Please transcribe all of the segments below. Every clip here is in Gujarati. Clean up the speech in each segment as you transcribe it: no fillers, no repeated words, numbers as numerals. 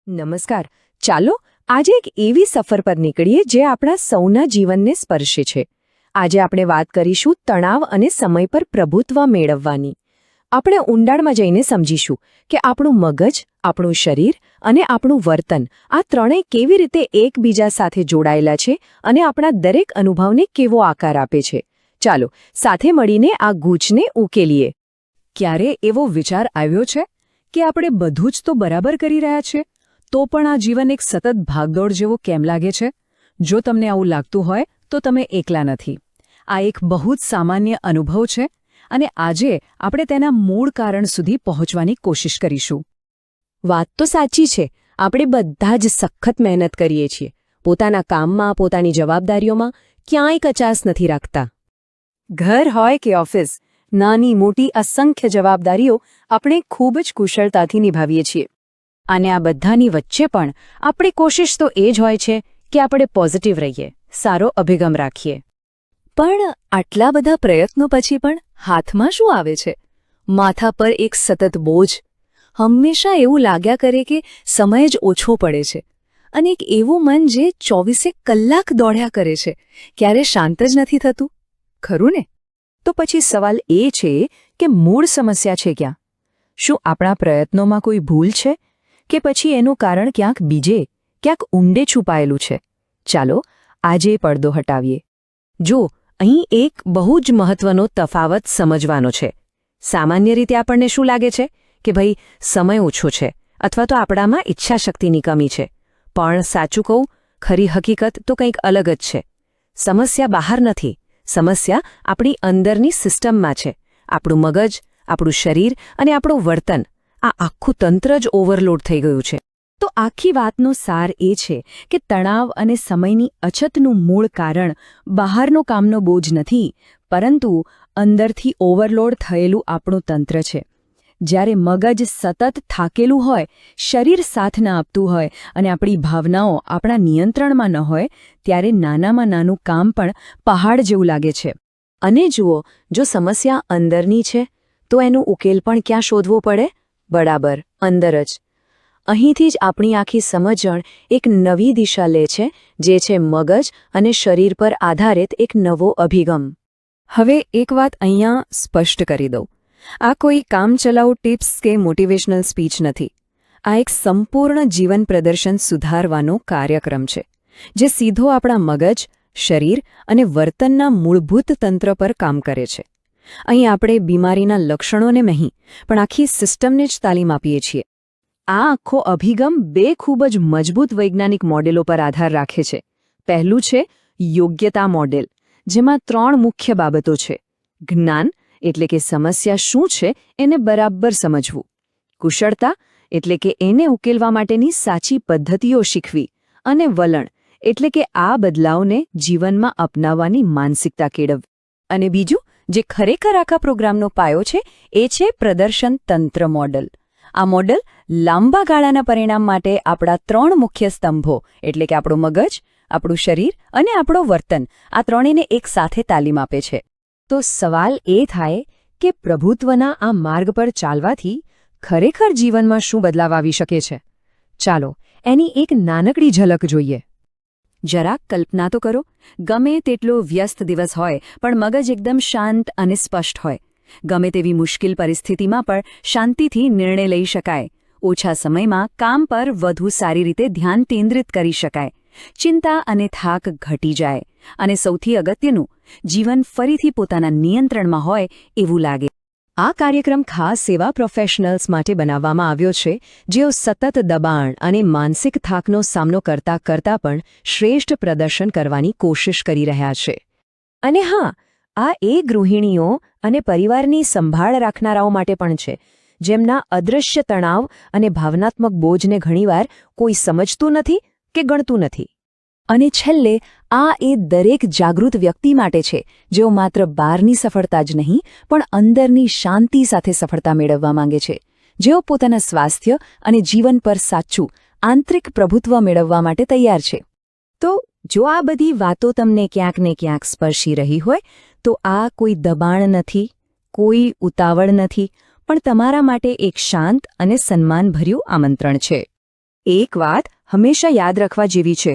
નમસ્કાર. ચાલો આજે એક એવી સફર પર નીકળીએ જે આપણા સૌના જીવનને સ્પર્શે છે. આજે આપણે વાત કરીશું તણાવ અને સમય પર પ્રભુત્વ મેળવવાની. આપણે ઊંડાણમાં જઈને સમજીશું કે આપણું મગજ, આપણું શરીર અને આપણું વર્તન આ ત્રણેય કેવી રીતે એકબીજા સાથે જોડાયેલા છે અને આપણા દરેક અનુભવને કેવો આકાર આપે છે. ચાલો સાથે મળીને આ ગૂંચને ઉકેલીએ. ક્યારે એવો વિચાર આવ્યો છે કે આપણે બધું જ તો બરાબર કરી રહ્યા છીએ, તો પણ આ જીવન એક સતત ભાગદોડ જેવું કેમ લાગે છે? જો તમને આવું લાગતું હોય તો તમે એકલા નથી. આ એક બહુ જ સામાન્ય અનુભવ છે અને આજે આપણે તેના મૂળ કારણ સુધી પહોંચવાની કોશિશ કરીશું. વાત તો સાચી છે. આપણે બધા જ સખત મહેનત કરીએ છીએ. પોતાના કામમાં, પોતાની જવાબદારીઓમાં ક્યાંય કચાસ નથી રાખતા. ઘર હોય કે ઓફિસ, નાની મોટી અસંખ્ય જવાબદારીઓ આપણે ખૂબ જ કુશળતાથી નિભાવીએ છીએ. અને આ બધાની વચ્ચે પણ આપણી કોશિશ તો એ જ હોય છે કે આપણે પોઝિટિવ રહીએ, સારો અભિગમ રાખીએ. પણ આટલા બધા પ્રયત્નો પછી પણ હાથમાં શું આવે છે? માથા પર એક સતત બોજ. હંમેશા એવું લાગ્યા કરે કે સમય જ ઓછો પડે છે. અને એક એવું મન જે 24 કલાક દોડ્યા કરે છે, ક્યારે શાંત જ નથી થતું. ખરું ને? તો પછી સવાલ એ છે કે મૂળ સમસ્યા છે ક્યાં? શું આપણા પ્રયત્નોમાં કોઈ ભૂલ છે? કે પછી એનું કારણ ક્યાંક બીજે, ક્યાંક ઊંડે છુપાયેલું છે? ચાલો આજે પડદો હટાવીએ. જો અહીં એક બહુ જ મહત્વનો તફાવત સમજવાનો છે. સામાન્ય રીતે આપણને શું લાગે છે કે ભાઈ સમય ઓછો છે અથવા તો આપણામાં ઈચ્છાશક્તિની કમી છે. પણ સાચું કહું, ખરી હકીકત તો કંઈક અલગ જ છે. સમસ્યા બહાર નથી, સમસ્યા આપણી અંદરની સિસ્ટમમાં છે. આપણું મગજ, આપણું શરીર અને આપણું વર્તન, આ આખું તંત્ર જ ઓવરલોડ થઈ ગયું છે. તો આખી વાતનો સાર એ છે કે તણાવ અને સમયની અછતનું મૂળ કારણ બહારનો કામનો બોજ નથી, પરંતુ અંદરથી ઓવરલોડ થયેલું આપણું તંત્ર છે. જ્યારે મગજ સતત થાકેલું હોય, શરીર સાથ ન આપતું હોય અને આપણી ભાવનાઓ આપણા નિયંત્રણમાં ન હોય, ત્યારે નાનામાં નાનું કામ પણ પહાડ જેવું લાગે છે. અને જુઓ, જો સમસ્યા અંદરની છે તો એનો ઉકેલ પણ ક્યાં શોધવો પડે? બરાબર, અંદર જ. અહીંથી જ આપણી આખી સમજણ એક નવી દિશા લે છે, જે છે મગજ અને શરીર પર આધારિત એક નવો અભિગમ. હવે એક વાત અહીંયા સ્પષ્ટ કરી દઉં. આ કોઈ કામચલાઉ ટિપ્સ કે મોટિવેશનલ સ્પીચ નથી. આ એક સંપૂર્ણ જીવન પ્રદર્શન સુધારવાનો કાર્યક્રમ છે, જે સીધો આપણા મગજ, શરીર અને વર્તનના મૂળભૂત તંત્ર પર કામ કરે છે. અહીં આપણે બીમારીના લક્ષણોને નહીં, પણ આખી સિસ્ટમને જ તાલીમ આપીએ છીએ. આ આખો અભિગમ બે ખૂબ જ મજબૂત વૈજ્ઞાનિક મોડેલો પર આધાર રાખે છે. પહેલું છે યોગ્યતા મોડેલ, જેમાં 3 મુખ્ય બાબતો છે. જ્ઞાન, એટલે કે સમસ્યા શું છે એને બરાબર સમજવું. કુશળતા, એટલે કે એને ઉકેલવા માટેની સાચી પદ્ધતિઓ શીખવી. અને વલણ, એટલે કે આ બદલાવને જીવનમાં અપનાવવાની માનસિકતા કેળવવી. અને બીજું, જે ખરેખર આખા પ્રોગ્રામનો પાયો છે, એ છે પ્રદર્શન તંત્ર મોડલ. આ મોડલ લાંબા ગાળાના પરિણામ માટે આપણા 3 મુખ્ય સ્તંભો, એટલે કે આપણું મગજ, આપણું શરીર અને આપણું વર્તન, આ ત્રણેયને એક સાથે તાલીમ આપે છે. તો સવાલ એ થાય કે પ્રભુત્વના આ માર્ગ પર ચાલવાથી ખરેખર જીવનમાં શું બદલાવ આવી શકે છે? ચાલો એની એક નાનકડી ઝલક જોઈએ. જરાક કલ્પના તો કરો, ગમે તેટલો વ્યસ્ત દિવસ હોય પણ મગજ એકદમ શાંત અને સ્પષ્ટ હોય. ગમે તેવી મુશ્કેલ પરિસ્થિતિમાં પણ શાંતિથી નિર્ણય લઈ શકાય. ઓછા સમયમાં કામ પર વધુ સારી રીતે ધ્યાન કેન્દ્રિત કરી શકાય. ચિંતા અને થાક ઘટી જાય. અને સૌથી અગત્યનું, જીવન ફરીથી પોતાના નિયંત્રણમાં હોય એવું લાગે. આ કાર્યક્રમ ખાસ સેવા પ્રોફેશનલ્સ માટે બનાવવામાં આવ્યો છે, જેઓ સતત દબાણ અને માનસિક થાકનો સામનો કરતા પણ શ્રેષ્ઠ પ્રદર્શન કરવાની કોશિશ કરી રહ્યા છે. અને હા, આ એ ગૃહિણીઓ અને પરિવારની સંભાળ રાખનારાઓ માટે પણ છે, જેમના અદૃશ્ય તણાવ અને ભાવનાત્મક બોજને ઘણીવાર કોઈ સમજતું નથી કે ગણતું નથી. અને છેલ્લે, આ એ દરેક જાગૃત વ્યક્તિ માટે છે, જેઓ માત્ર બહારની સફળતા જ નહીં, પણ અંદરની શાંતિ સાથે સફળતા મેળવવા માંગે છે. જેઓ પોતાના સ્વાસ્થ્ય અને જીવન પર સાચું આંતરિક પ્રભુત્વ મેળવવા માટે તૈયાર છે. તો જો આ બધી વાતો તમને ક્યાંક ને ક્યાંક સ્પર્શી રહી હોય, તો આ કોઈ દબાણ નથી, કોઈ ઉતાવળ નથી, પણ તમારા માટે એક શાંત અને સન્માનભર્યું આમંત્રણ છે. એક વાત હંમેશા યાદ રાખવા જેવી છે,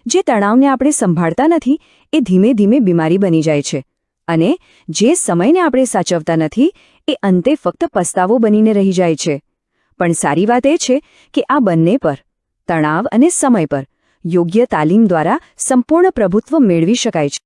જે તણાવને આપણે સંભાળતા નથી એ ધીમે ધીમે બીમારી બની જાય છે, અને જે સમયને આપણે સાચવતા નથી એ અંતે ફક્ત પસ્તાવો બનીને રહી જાય છે. પણ સારી વાત એ છે કે આ બંને પર, તણાવ અને સમય પર, યોગ્ય તાલીમ દ્વારા સંપૂર્ણ પ્રભુત્વ મેળવી શકાય છે.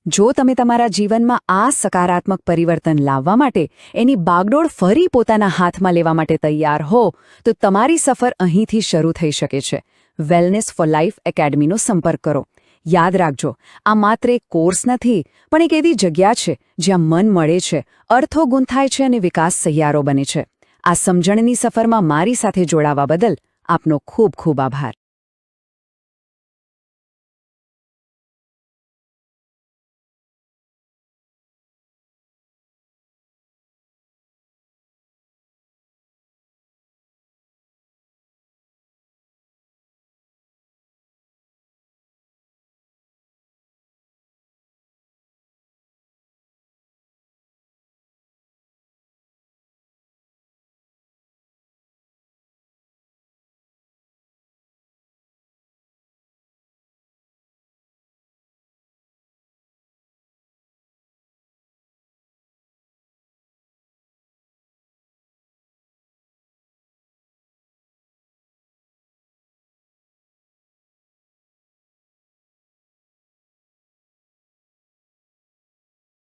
જો તમે તમારા જીવનમાં આ સકારાત્મક પરિવર્તન લાવવા માટે એની બાગડોળ ફરી પોતાના હાથમાં લેવા માટે તૈયાર હો, તો તમારી સફર અહીંથી શરૂ થઈ શકે છે. વેલનેસ ફોર લાઈફ એકેડમીનો સંપર્ક કરો. યાદ રાખજો, આ માત્ર એક કોર્સ નથી, પણ એક એવી જગ્યા છે જ્યાં મન મળે છે, અર્થો ગૂંથાય છે અને વિકાસ સહિયારો બને છે. આ સમજણની સફરમાં મારી સાથે જોડાવા બદલ આપનો ખૂબ ખૂબ આભાર.